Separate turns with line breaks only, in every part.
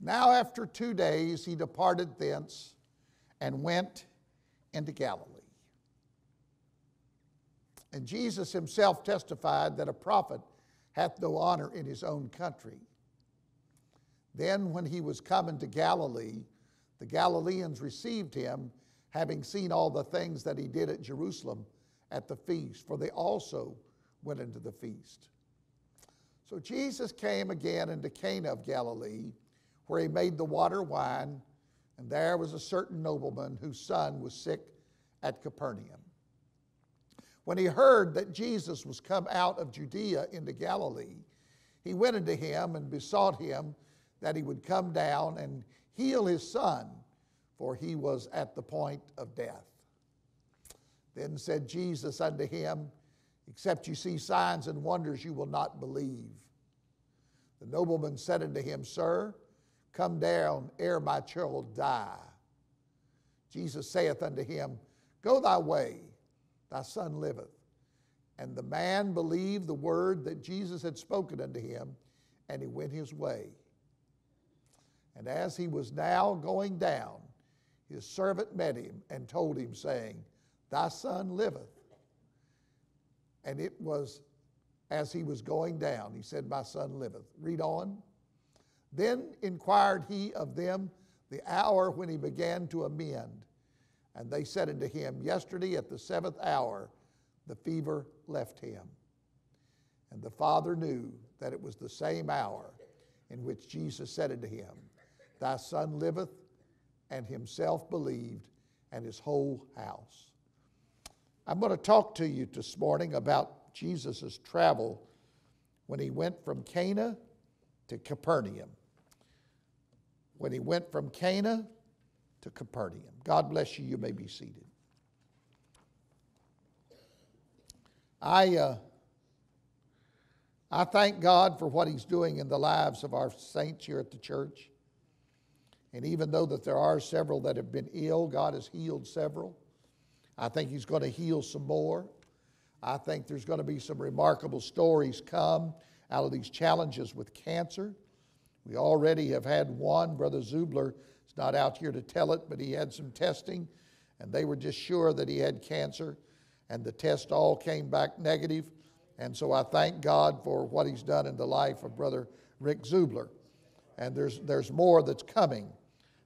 Now after 2 days he departed thence and went into Galilee. And Jesus himself testified that a prophet hath no honor in his own country. Then when he was come into Galilee, the Galileans received him, having seen all the things that he did at Jerusalem at the feast, for they also went into the feast. So Jesus came again into Cana of Galilee, where he made the water wine, and there was a certain nobleman whose son was sick at Capernaum. When he heard that Jesus was come out of Judea into Galilee, he went unto him and besought him that he would come down and heal his son, for he was at the point of death. Then said Jesus unto him, Except you see signs and wonders, you will not believe. The nobleman said unto him, Sir, come down ere my child die. Jesus saith unto him, Go thy way, thy son liveth. And the man believed the word that Jesus had spoken unto him, and he went his way. And as he was now going down, his servant met him and told him, saying, Thy son liveth. And it was as he was going down, he said, My son liveth. Read on. Then inquired he of them the hour when he began to amend. And they said unto him, Yesterday at the 7th hour the fever left him. And the father knew that it was the same hour in which Jesus said unto him, Thy son liveth, and himself believed, and his whole house. I'm going to talk to you this morning about Jesus' travel when he went from Cana to Capernaum. When he went from Cana to Capernaum. God bless you. You may be seated. I thank God for what he's doing in the lives of our saints here at the church. And even though that there are several that have been ill, God has healed several. I think he's going to heal some more. I think there's going to be some remarkable stories come out of these challenges with cancer. We already have had one. Brother Zubler is not out here to tell it, but he had some testing, and they were just sure that he had cancer, and the test all came back negative. And so I thank God for what he's done in the life of Brother Rick Zubler. And there's more that's coming.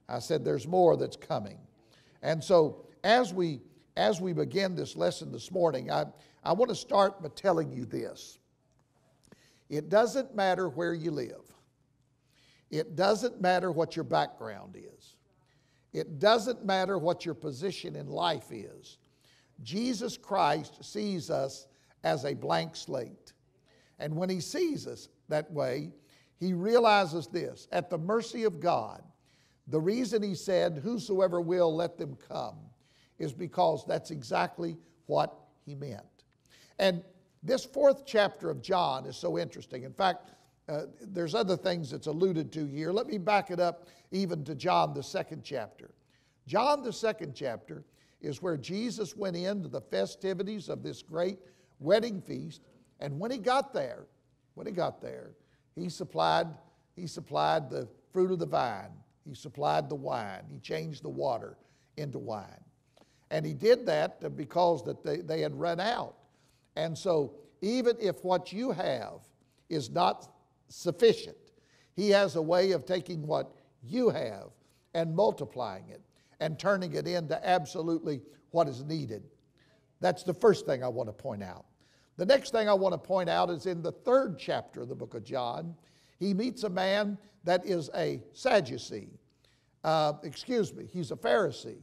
I said there's more that's coming. And so as we begin this lesson this morning, I want to start by telling you this. It doesn't matter where you live. It doesn't matter what your background is. It doesn't matter what your position in life is. Jesus Christ sees us as a blank slate. And when he sees us that way, he realizes this: at the mercy of God, the reason he said, Whosoever will, let them come, is because that's exactly what he meant. And this 4th chapter of John is so interesting. In fact, there's other things that's alluded to here. Let me back it up even to John, the 2nd chapter. John, the 2nd chapter, is where Jesus went into the festivities of this great wedding feast. And when he got there, he supplied the fruit of the vine. He supplied the wine. He changed the water into wine. And he did that because that they had run out. And so even if what you have is not sufficient, he has a way of taking what you have and multiplying it and turning it into absolutely what is needed. That's the first thing I want to point out. The next thing I want to point out is in the 3rd chapter of the book of John, he meets a man that is a Sadducee. He's a Pharisee.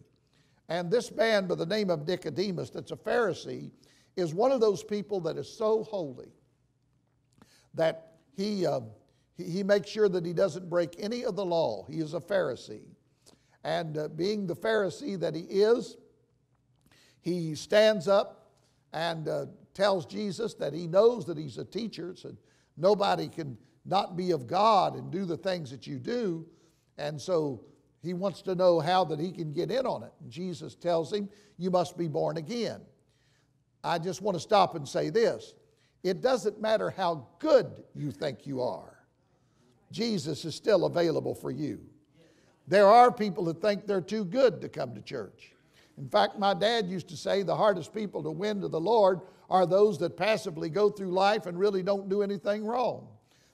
And this man by the name of Nicodemus, that's a Pharisee, is one of those people that is so holy that he makes sure that he doesn't break any of the law. He is a Pharisee. And being the Pharisee that he is, he stands up and tells Jesus that he knows that he's a teacher, so nobody can not be of God and do the things that you do. And so he wants to know how that he can get in on it. And Jesus tells him, you must be born again. I just want to stop and say this. It doesn't matter how good you think you are. Jesus is still available for you. There are people that think they're too good to come to church. In fact, my dad used to say the hardest people to win to the Lord are those that passively go through life and really don't do anything wrong.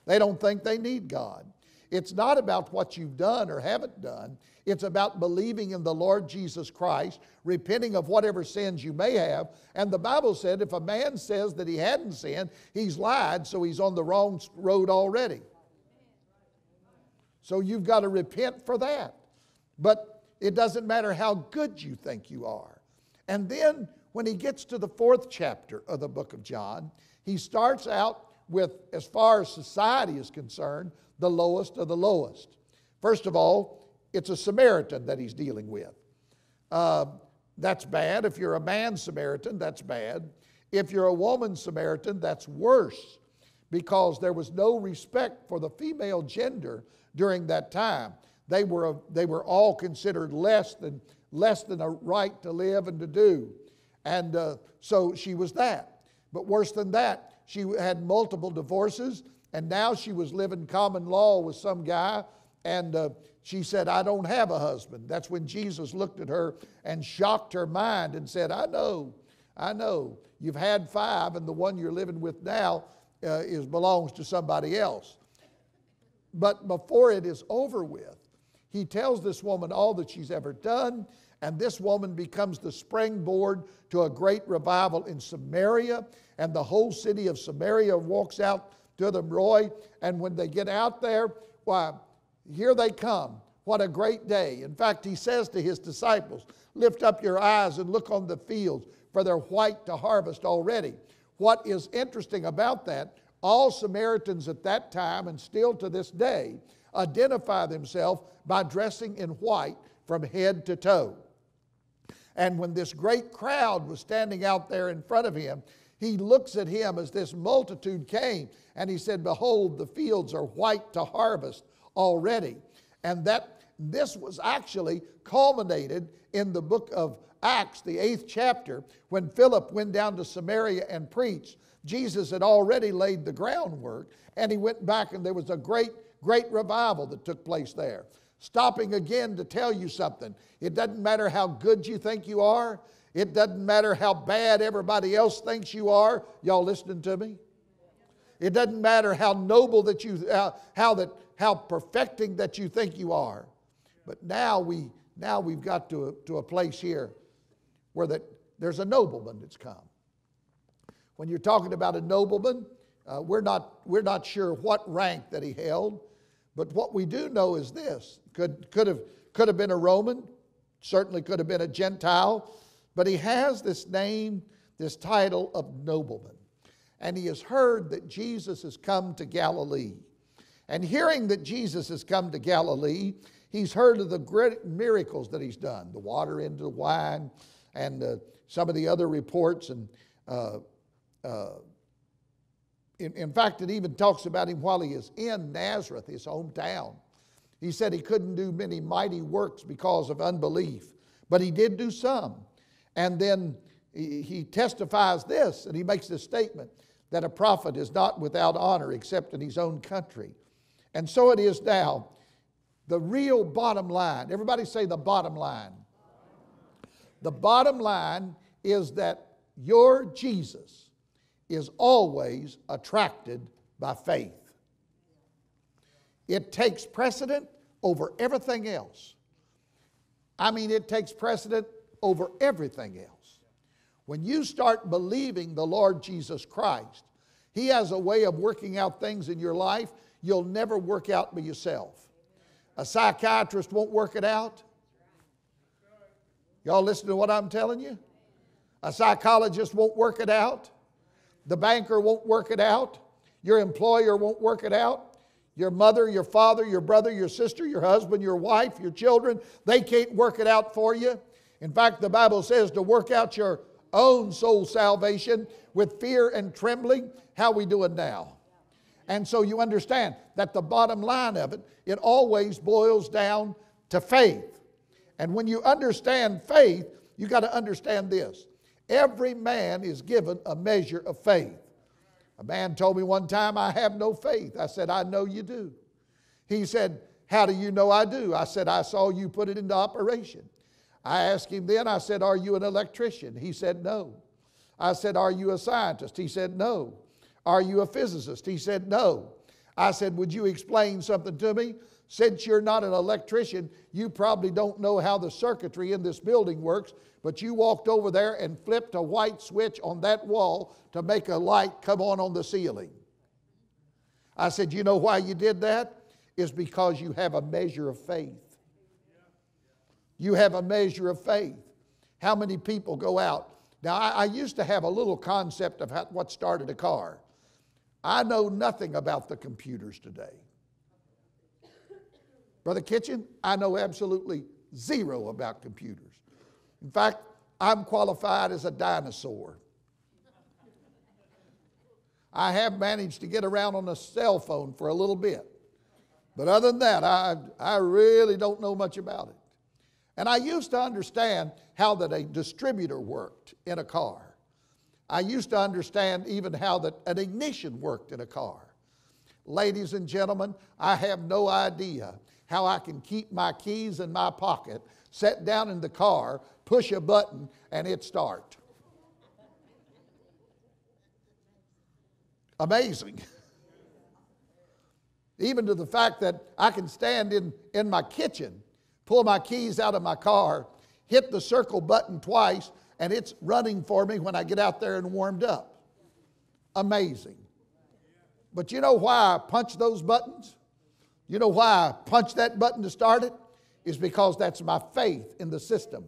They don't think they need God. It's not about what you've done or haven't done. It's about believing in the Lord Jesus Christ, repenting of whatever sins you may have. And the Bible said if a man says that he hadn't sinned, he's lied, so he's on the wrong road already. So you've got to repent for that. But it doesn't matter how good you think you are. And then when he gets to the 4th chapter of the book of John, he starts out with, as far as society is concerned, the lowest of the lowest. First of all, it's a Samaritan that he's dealing with. That's bad. If you're a man Samaritan, that's bad. If you're a woman Samaritan, that's worse, because there was no respect for the female gender during that time. They were all considered less than a right to live and to do. And so she was that. But worse than that, she had multiple divorces, and now she was living common law with some guy, and she said, I don't have a husband. That's when Jesus looked at her and shocked her mind and said, I know. You've had 5, and the one you're living with now belongs to somebody else. But before it is over with, he tells this woman all that she's ever done, and this woman becomes the springboard to a great revival in Samaria, and the whole city of Samaria walks out to them, Roy, and when they get out there, why, here they come. What a great day. In fact, he says to his disciples, lift up your eyes and look on the fields, for they're white to harvest already. What is interesting about that, all Samaritans at that time, and still to this day, identify themselves by dressing in white from head to toe. And when this great crowd was standing out there in front of him, he looks at him as this multitude came, and he said, behold, the fields are white to harvest already. And that this was actually culminated in the book of Acts, the 8th chapter, when Philip went down to Samaria and preached. Jesus had already laid the groundwork, and he went back, and there was a great revival that took place there. Stopping again to tell you something. It doesn't matter how good you think you are. It doesn't matter how bad everybody else thinks you are. Y'all listening to me? It doesn't matter how noble that you, how perfecting that you think you are. But now we've got to a place here where there's a nobleman that's come. When you're talking about a nobleman, we're not sure what rank that he held, but what we do know is this: could have been a Roman, certainly could have been a Gentile, but he has this name, this title of nobleman. And he has heard that Jesus has come to Galilee. And hearing that Jesus has come to Galilee, he's heard of the great miracles that he's done, the water into the wine, and some of the other reports. And in fact, it even talks about him while he is in Nazareth, his hometown. He said he couldn't do many mighty works because of unbelief, but he did do some. And then he testifies this, and he makes this statement, that a prophet is not without honor except in his own country. And so it is now. The real bottom line, everybody say the bottom line. The bottom line is that your Jesus is always attracted by faith. It takes precedent over everything else. I mean, it takes precedent over everything else. When you start believing the Lord Jesus Christ, He has a way of working out things in your life you'll never work out by yourself. A psychiatrist won't work it out. Y'all listen to what I'm telling you? A psychologist won't work it out. The banker won't work it out. Your employer won't work it out. Your mother, your father, your brother, your sister, your husband, your wife, your children, they can't work it out for you. In fact, the Bible says to work out your own soul salvation with fear and trembling. How we doing now? And so you understand that the bottom line of it, it always boils down to faith. And when you understand faith, you got to understand this. Every man is given a measure of faith. A man told me one time, I have no faith. I said, I know you do. He said, how do you know I do? I said, I saw you put it into operation. I asked him then, I said, are you an electrician? He said, no. I said, are you a scientist? He said, no. Are you a physicist? He said, no. I said, would you explain something to me? Since you're not an electrician, you probably don't know how the circuitry in this building works, but you walked over there and flipped a white switch on that wall to make a light come on the ceiling. I said, you know why you did that? It's because you have a measure of faith. You have a measure of faith. How many people go out? Now, I used to have a little concept of what started a car. I know nothing about the computers today. Brother Kitchen, I know absolutely zero about computers. In fact, I'm qualified as a dinosaur. I have managed to get around on a cell phone for a little bit. But other than that, I really don't know much about it. And I used to understand how that a distributor worked in a car. I used to understand even how that an ignition worked in a car. Ladies and gentlemen, I have no idea how I can keep my keys in my pocket, sit down in the car, push a button, and it start. Amazing. Even to the fact that I can stand in my kitchen, pull my keys out of my car, hit the circle button twice, and it's running for me when I get out there and warmed up. Amazing. But you know why I punch those buttons? You know why I punch that button to start it? Is because that's my faith in the system.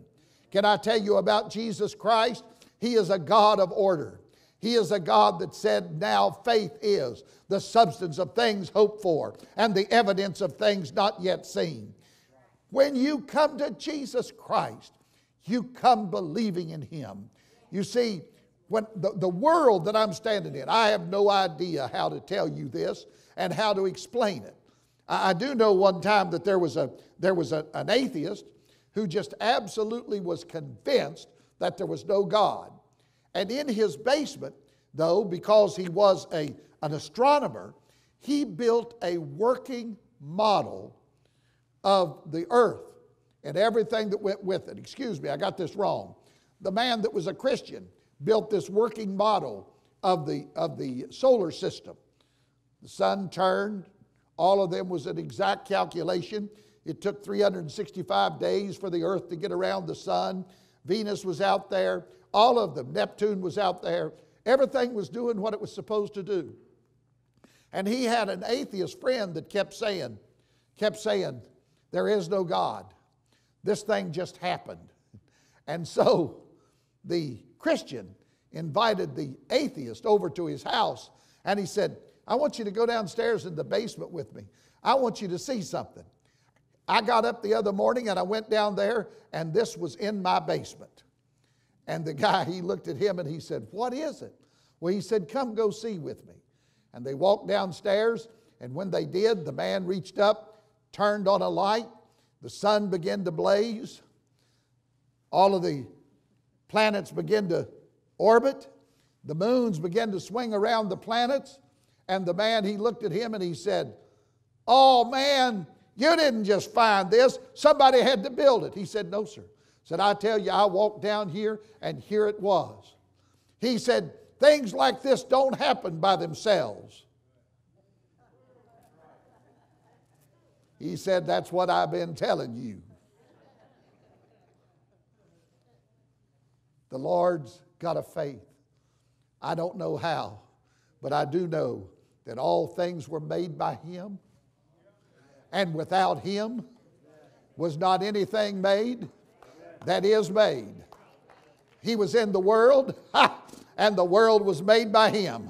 Can I tell you about Jesus Christ? He is a God of order. He is a God that said, now faith is the substance of things hoped for and the evidence of things not yet seen. When you come to Jesus Christ, you come believing in Him. You see, when the world that I'm standing in, I have no idea how to tell you this and how to explain it. I do know one time that there was an atheist who just absolutely was convinced that there was no God. And in his basement, though, because he was an astronomer, he built a working model of the earth and everything that went with it. Excuse me, I got this wrong. The man that was a Christian built this working model of the solar system. The sun turned. All of them was an exact calculation. It took 365 days for the earth to get around the sun. Venus was out there. All of them. Neptune was out there. Everything was doing what it was supposed to do. And he had an atheist friend that kept saying, there is no God. This thing just happened. And so the Christian invited the atheist over to his house, and he said, I want you to go downstairs in the basement with me. I want you to see something. I got up the other morning and I went down there, and this was in my basement. And the guy, he looked at him and he said, what is it? Well, he said, come go see with me. And they walked downstairs, and when they did, the man reached up, turned on a light, the sun began to blaze, all of the planets began to orbit, the moons began to swing around the planets, and the man, he looked at him and he said, oh man, you didn't just find this, somebody had to build it. He said, no sir. Said, I tell you, I walked down here and here it was. He said, things like this don't happen by themselves. He said, that's what I've been telling you. The Lord's got a faith. I don't know how, but I do know that all things were made by Him, and without Him was not anything made that is made. He was in the world, and the world was made by Him.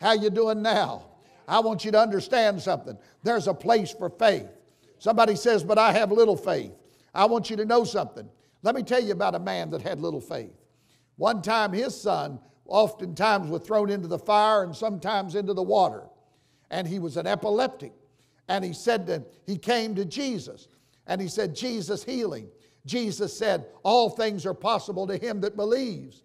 How you doing now? I want you to understand something. There's a place for faith. Somebody says, but I have little faith. I want you to know something. Let me tell you about a man that had little faith. One time his son oftentimes was thrown into the fire and sometimes into the water. And he was an epileptic. And he came to Jesus. And he said, Jesus, healing. Jesus said, all things are possible to him that believes.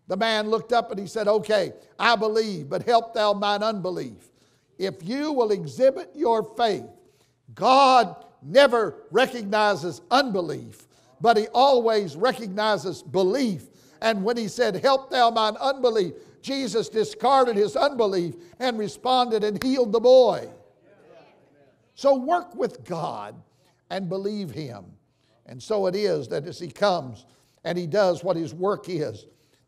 The man looked up and he said, okay, I believe, but help thou mine unbelief. If you will exhibit your faith, God never recognizes unbelief, but He always recognizes belief. And when He said, help thou mine unbelief, Jesus discarded his unbelief and responded and healed the boy. So work with God and believe Him. And so it is that as He comes and He does what His work is,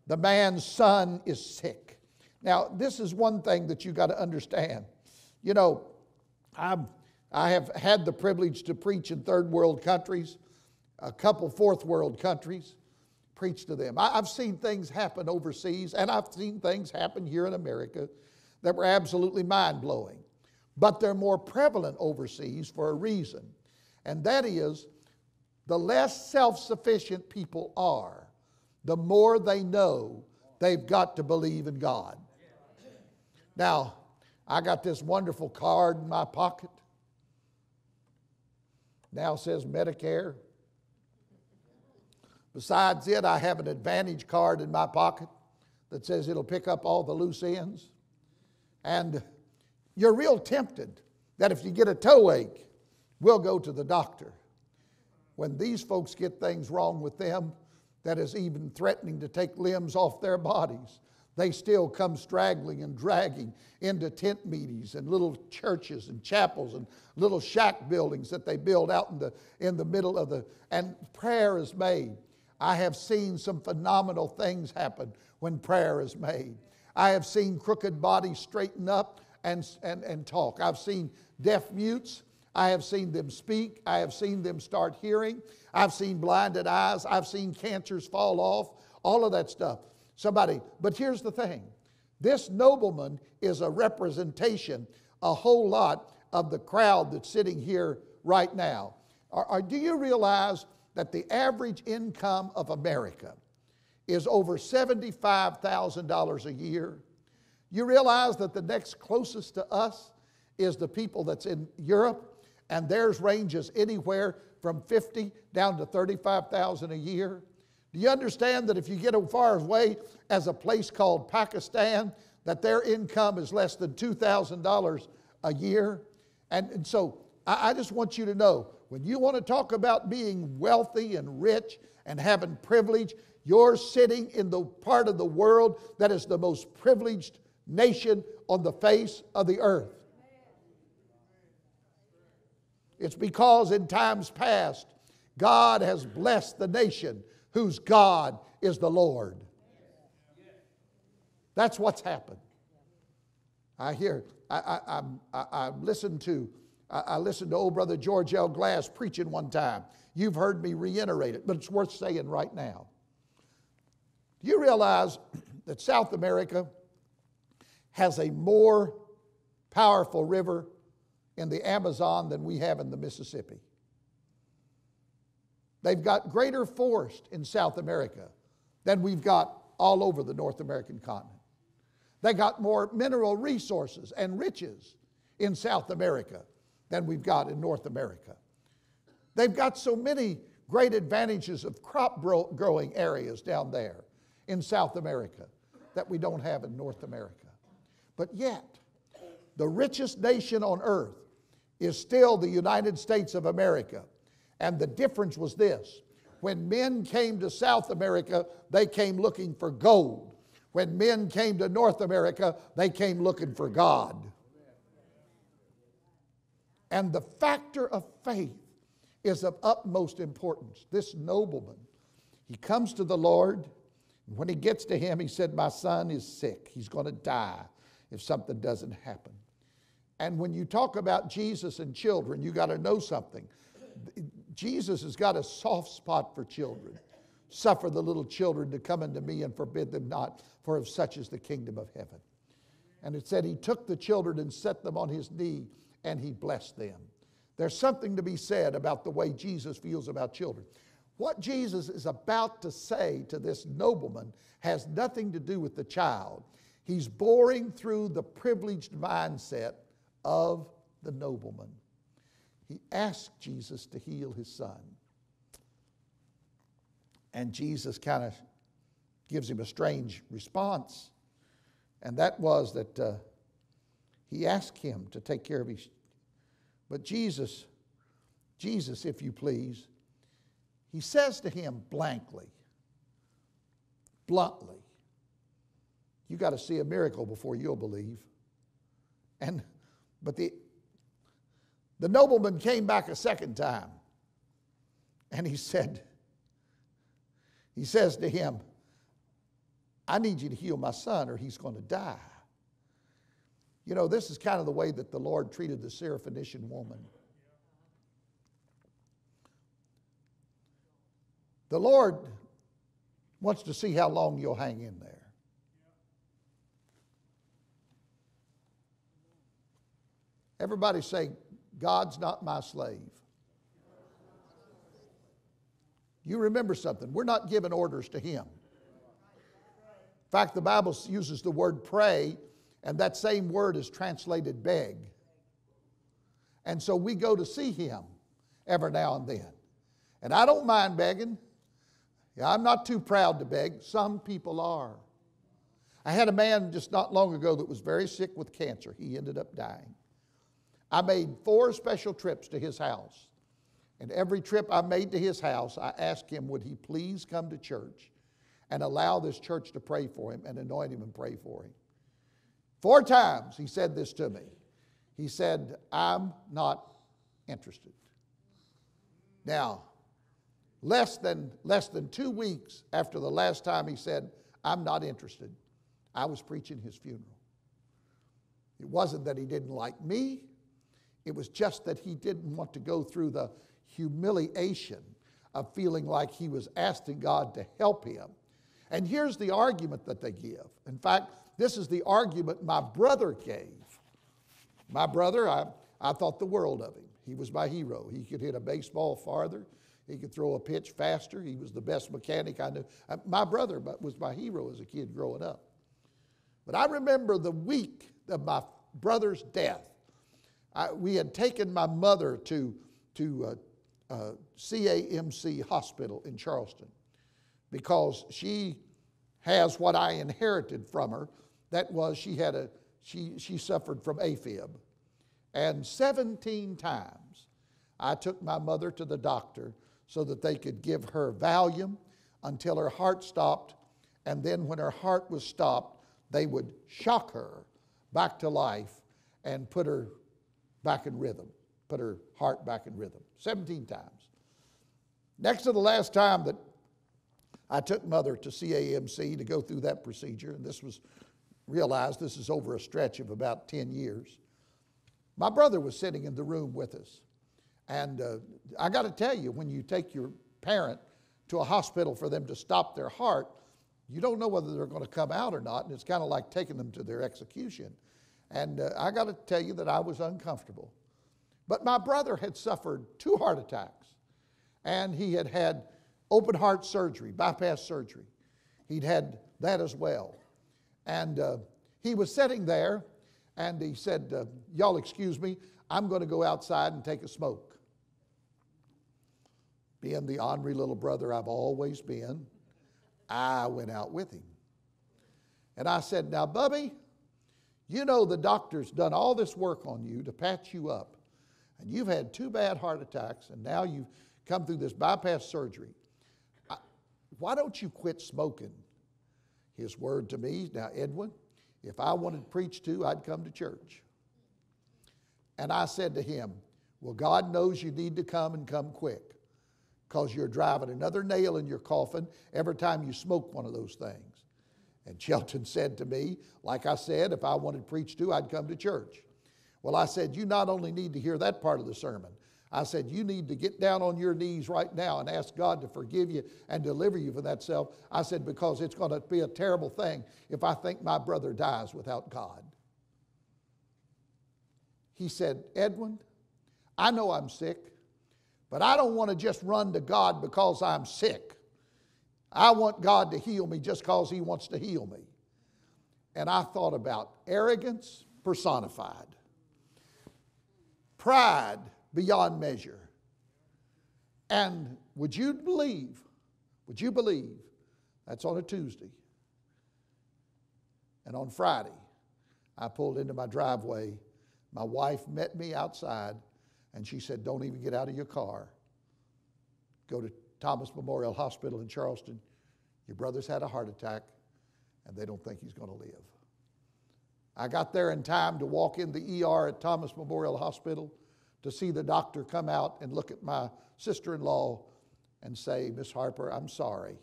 the man's son is sick. Now, this is one thing that you got to understand. You know, I have had the privilege to preach in third world countries, a couple fourth world countries, preach to them. I've seen things happen overseas, and I've seen things happen here in America that were absolutely mind-blowing. But they're more prevalent overseas for a reason, and that is the less self-sufficient people are, the more they know they've got to believe in God. Now, I got this wonderful card in my pocket. Now it says Medicare. Besides it, I have an Advantage card in my pocket that says it'll pick up all the loose ends. And you're real tempted that if you get a toe ache, we'll go to the doctor. When these folks get things wrong with them, that is even threatening to take limbs off their bodies, they still come straggling and dragging into tent meetings and little churches and chapels and little shack buildings that they build out in the middle of and prayer is made. I have seen some phenomenal things happen when prayer is made. I have seen crooked bodies straighten up and talk. I've seen deaf mutes. I have seen them speak. I have seen them start hearing. I've seen blinded eyes. I've seen cancers fall off. All of that stuff. But here's the thing. This nobleman is a representation, a whole lot of the crowd that's sitting here right now. Do you realize that the average income of America is over $75,000 a year? You realize that the next closest to us is the people that's in Europe, and theirs ranges anywhere from $50,000 down to $35,000 a year? Do you understand that if you get as far away as a place called Pakistan, that their income is less than $2,000 a year? And so I just want you to know, when you want to talk about being wealthy and rich and having privilege, you're sitting in the part of the world that is the most privileged nation on the face of the earth. It's because in times past, God has blessed the nation whose God is the Lord. That's what's happened. I listened to old brother George L. Glass preaching one time. You've heard me reiterate it, but it's worth saying right now. Do you realize that South America has a more powerful river in the Amazon than we have in the Mississippi? They've got greater forest in South America than we've got all over the North American continent. They got more mineral resources and riches in South America than we've got in North America. They've got so many great advantages of crop growing areas down there in South America that we don't have in North America. But yet, the richest nation on earth is still the United States of America. And the difference was this: when men came to South America, they came looking for gold. When men came to North America, they came looking for God. And the factor of faith is of utmost importance. This nobleman, he comes to the Lord. When he gets to him, he said, my son is sick. He's going to die if something doesn't happen. And when you talk about Jesus and children, you got to know something. Jesus has got a soft spot for children. Suffer the little children to come unto me and forbid them not, for of such is the kingdom of heaven. And it said he took the children and set them on his knee and he blessed them. There's something to be said about the way Jesus feels about children. What Jesus is about to say to this nobleman has nothing to do with the child. He's boring through the privileged mindset of the nobleman. He asked Jesus to heal his son. And Jesus kind of gives him a strange response. And that was that he asked him to take care of his. But Jesus Jesus, if you please, he says to him blankly, bluntly, you got to see a miracle before you'll believe. But the nobleman came back a second time, and he says to him, I need you to heal my son or he's going to die. You know, this is kind of the way that the Lord treated the Syrophoenician woman. The Lord wants to see how long you'll hang in there. Everybody say, God's not my slave. You remember something. We're not giving orders to him. In fact, the Bible uses the word pray, and that same word is translated beg. And so we go to see him every now and then. And I don't mind begging. I'm not too proud to beg. Some people are. I had a man just not long ago that was very sick with cancer. He ended up dying. I made 4 special trips to his house. And every trip I made to his house, I asked him, would he please come to church and allow this church to pray for him and anoint him and pray for him. 4 times he said this to me. He said, I'm not interested. Now, less than 2 weeks after the last time he said, I'm not interested, I was preaching his funeral. It wasn't that he didn't like me. It was just that he didn't want to go through the humiliation of feeling like he was asking God to help him. And here's the argument that they give. In fact, this is the argument my brother gave. My brother, I thought the world of him. He was my hero. He could hit a baseball farther. He could throw a pitch faster. He was the best mechanic I knew. My brother was my hero as a kid growing up. But I remember the week of my brother's death. We had taken my mother to CAMC Hospital in Charleston because she has what I inherited from her. That was she suffered from AFib. And 17 times I took my mother to the doctor so that they could give her Valium until her heart stopped. And then when her heart was stopped, they would shock her back to life and put her back in rhythm, put her heart back in rhythm. 17 times. Next to the last time that I took mother to CAMC to go through that procedure, and realized this is over a stretch of about 10 years, my brother was sitting in the room with us. And I got to tell you, when you take your parent to a hospital for them to stop their heart, you don't know whether they're going to come out or not, and it's kind of like taking them to their execution. And I got to tell you that I was uncomfortable. But my brother had suffered 2 heart attacks, and he had had open heart surgery, bypass surgery. He'd had that as well. And he was sitting there, and he said, y'all excuse me, I'm going to go outside and take a smoke. Being the ornery little brother I've always been, I went out with him. And I said, now, Bubby, you know the doctor's done all this work on you to patch you up. And you've had 2 bad heart attacks, and now you've come through this bypass surgery. Why don't you quit smoking? His word to me, now, Edwin, if I wanted preached to, I'd come to church. And I said to him, well, God knows you need to come and come quick, because you're driving another nail in your coffin every time you smoke one of those things. And Shelton said to me, like I said, if I wanted preached to, I'd come to church. Well, I said, you not only need to hear that part of the sermon, I said, you need to get down on your knees right now and ask God to forgive you and deliver you from that self. I said, because it's going to be a terrible thing if I think my brother dies without God. He said, Edwin, I know I'm sick, but I don't want to just run to God because I'm sick. I want God to heal me just because he wants to heal me. And I thought about arrogance personified, pride beyond measure. And would you believe, that's on a Tuesday. And on Friday, I pulled into my driveway. My wife met me outside. And she said, don't even get out of your car. Go to Thomas Memorial Hospital in Charleston. Your brother's had a heart attack, and they don't think he's going to live. I got there in time to walk in the ER at Thomas Memorial Hospital to see the doctor come out and look at my sister-in-law and say, Miss Harper, I'm sorry.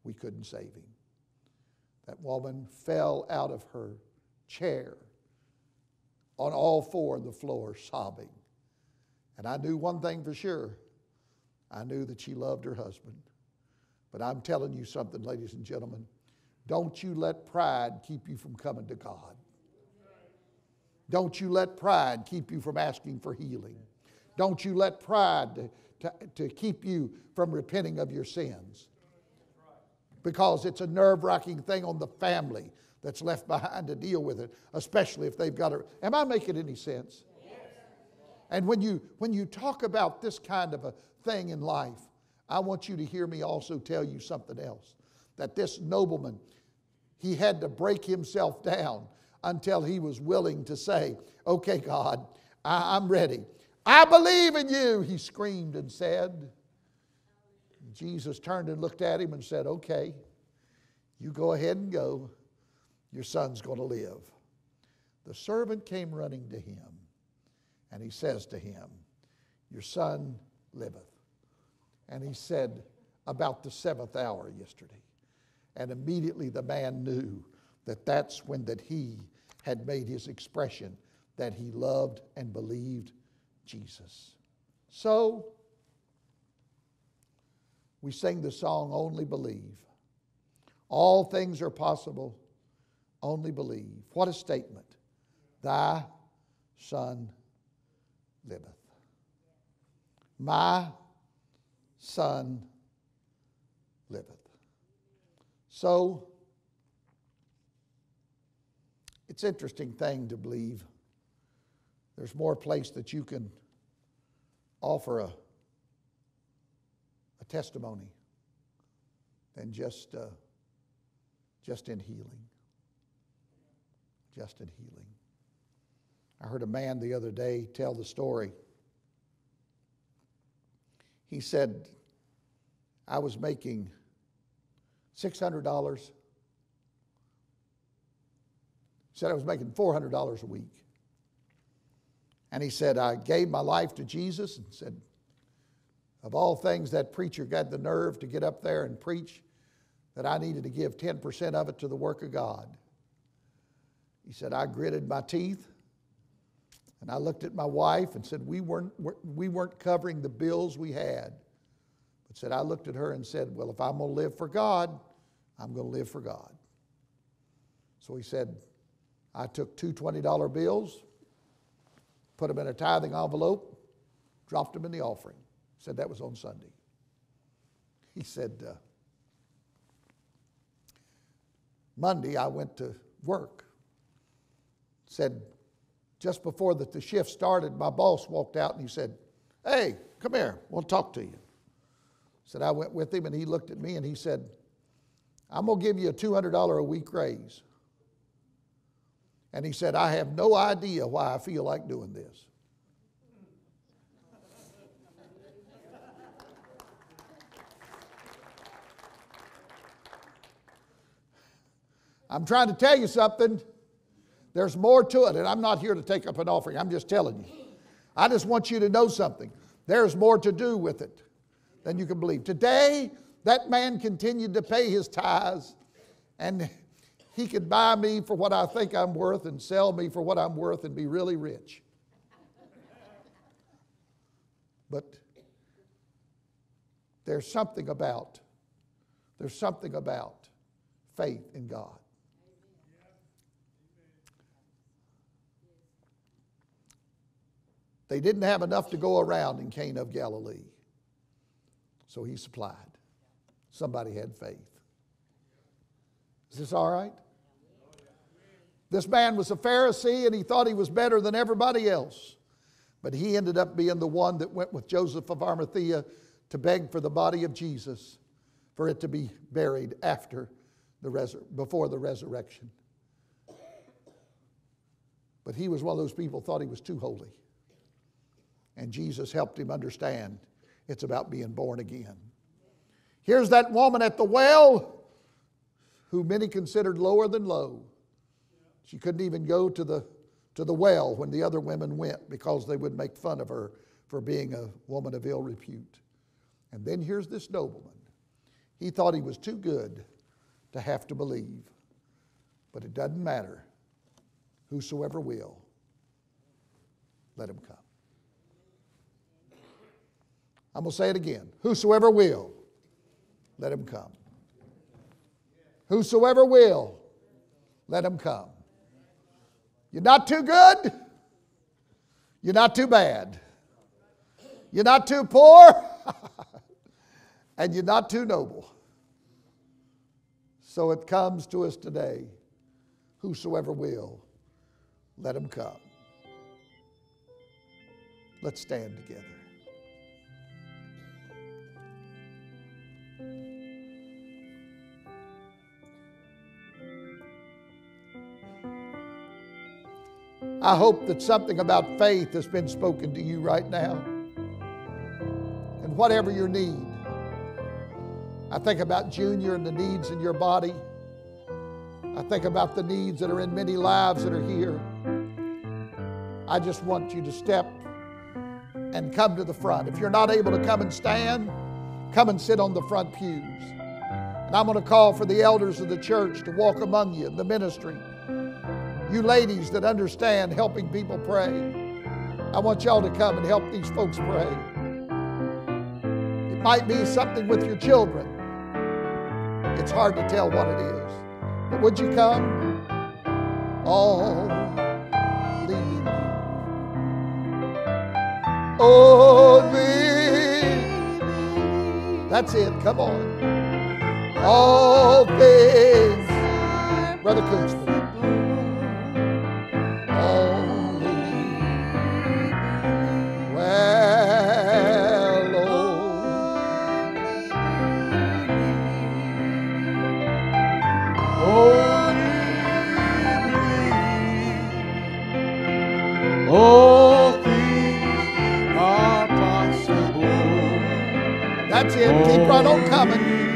We couldn't save him. That woman fell out of her chair on all four on the floor sobbing. And I knew one thing for sure. I knew that she loved her husband. But I'm telling you something, ladies and gentlemen. Don't you let pride keep you from coming to God. Don't you let pride keep you from asking for healing. Don't you let pride to keep you from repenting of your sins. Because it's a nerve-wracking thing on the family that's left behind to deal with it, especially if they've got a... Am I making any sense? Yes. And when you talk about this kind of a thing in life, I want you to hear me also tell you something else. That this nobleman, he had to break himself down until he was willing to say, okay, God, I'm ready. I believe in you, he screamed and said. Jesus turned and looked at him and said, okay, you go ahead and go. Your son's going to live. The servant came running to him, and he says to him, your son liveth. And he said, about the seventh hour yesterday. And immediately the man knew that that's when that he had made his expression that he loved and believed Jesus. So, we sing the song, Only Believe. All things are possible, only believe. What a statement. Thy son liveth. My son liveth. So, it's an interesting thing to believe. There's more place that you can offer a testimony than just in healing. Just in healing. I heard a man the other day tell the story. He said, I was making $600. He said I was making $400 a week. And he said, I gave my life to Jesus, and said, of all things, that preacher got the nerve to get up there and preach that I needed to give 10% of it to the work of God. He said, I gritted my teeth, and I looked at my wife and said, we weren't covering the bills we had. But said, I looked at her and said, well, if I'm going to live for God, I'm going to live for God. So he said, I took two $20 bills, put them in a tithing envelope, dropped them in the offering. Said that was on Sunday. He said, Monday I went to work. Said, just before the shift started, my boss walked out and he said, hey, come here, I want to talk to you. Said I went with him and he looked at me and he said, I'm going to give you a $200 a week raise. And he said, I have no idea why I feel like doing this. I'm trying to tell you something. There's more to it, and I'm not here to take up an offering. I'm just telling you. I just want you to know something. There's more to do with it than you can believe. Today, that man continued to pay his tithes, and he could buy me for what I think I'm worth and sell me for what I'm worth and be really rich. But there's something about faith in God. They didn't have enough to go around in Cana of Galilee. So he supplied. Somebody had faith. Is this all right? This man was a Pharisee and he thought he was better than everybody else. But he ended up being the one that went with Joseph of Arimathea to beg for the body of Jesus for it to be buried before the resurrection. But he was one of those people who thought he was too holy. And Jesus helped him understand it's about being born again. Here's that woman at the well who many considered lower than low. She couldn't even go to the well when the other women went because they would make fun of her for being a woman of ill repute. And then here's this nobleman. He thought he was too good to have to believe. But it doesn't matter. Whosoever will, let him come. I'm going to say it again. Whosoever will, let him come. Whosoever will, let him come. You're not too good. You're not too bad. You're not too poor. And you're not too noble. So it comes to us today. Whosoever will, let him come. Let's stand together. I hope that something about faith has been spoken to you right now. And whatever your need, I think about Junior and the needs in your body. I think about the needs that are in many lives that are here. I just want you to step and come to the front. If you're not able to come and stand, come and sit on the front pews. And I'm going to call for the elders of the church to walk among you in the ministry. You ladies that understand helping people pray, I want y'all to come and help these folks pray. It might be something with your children. It's hard to tell what it is. But would you come? All leading. That's it. Come on. All things. Brother Koosman.
All things are possible.
That's it. Keep right on coming.